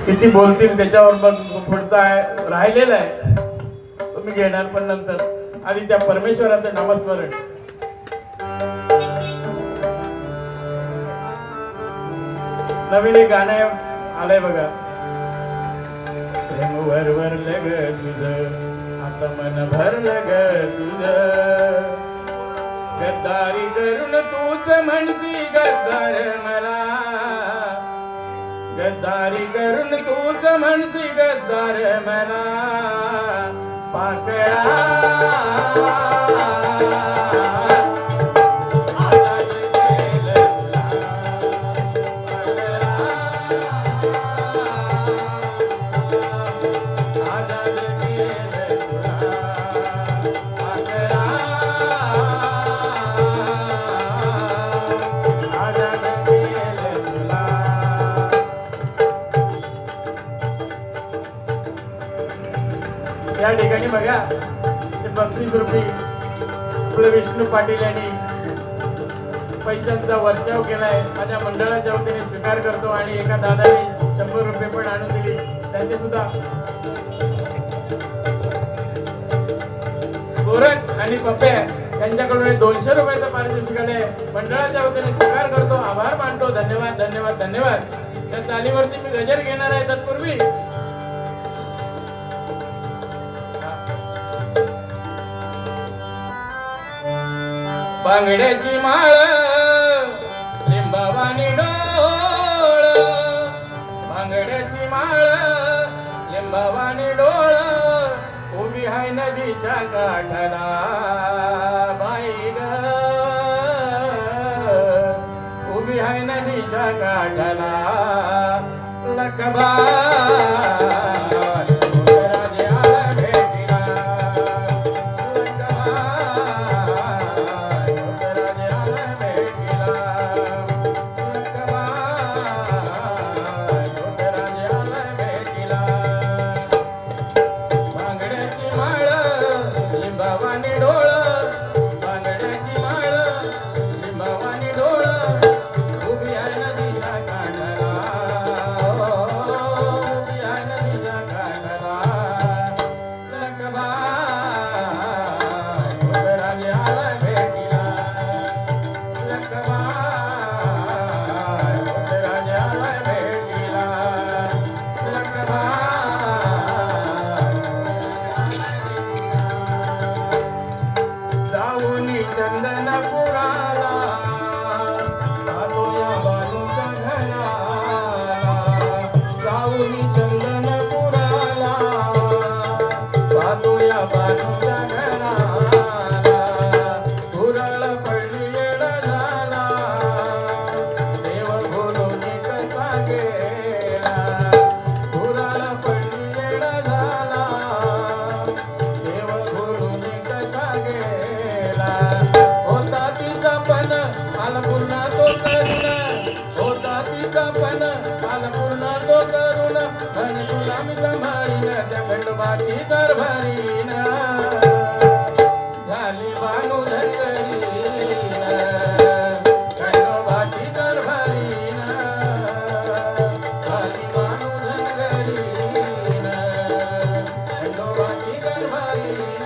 किती बोलतील त्याच्यावर मग पुढचा राहिलेला आहे, तुम्ही घेणार पण नंतर. आधी त्या परमेश्वराचं नामस्मरण. नवीन एक गाणं आलंय बघा. प्रेम वरवरलं ग तुझं, आता मन भरलं ग तुझं, गद्दारी करून तूच म्हणसी गद्दार मला, गद्दारी करून तूच म्हणसी गद्दार मला, पाकळा या ठिकाणी बघा, ते 35 रुपये आपलं विष्णू पाटील यांनी पैशांचा वर्षाव केलाय. माझ्या मंडळाच्या वतीने स्वीकार करतो. आणि एका दादाने 100 रुपये पण आणून दिली, त्यांचे सुद्धा. गोरख आणि पप्पे त्यांच्याकडून 200 रुपयाचं पारितोषिक आलंय. मंडळाच्या वतीने स्वीकार करतो, आभार मानतो. धन्यवाद धन्यवाद धन्यवाद. त्या चालीवरती मी गजर घेणार आहे. तत्पूर्वी बांगड्याची माळ, लिंबावानी डोळ, बांगड्याची माळ, लिंबावानी डोळ, उभी हाय नदीच्या काठाला बाई ग, उभी हाय नदीच्या काठाला लकबा. खंडोबाची दरबारीन झाली बानू धनगरीन, खंडोबाची दरबारीन झाली बानू धनगरीन, खंडोबाची दरबारीन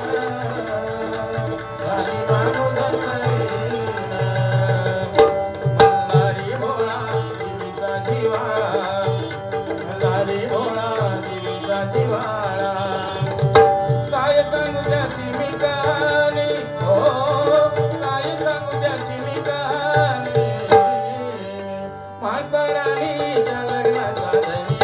झाली बानू धनगरीन. मल्हारी भोळा देवीचा दिवा, मल्हारी भोळा देवीचा दिवाळा, काय सांगू त्याची मी कहाणी, हो काय सांगू त्याची मी कहाणी, म्हाताराणीच्या लग्नाचा धनी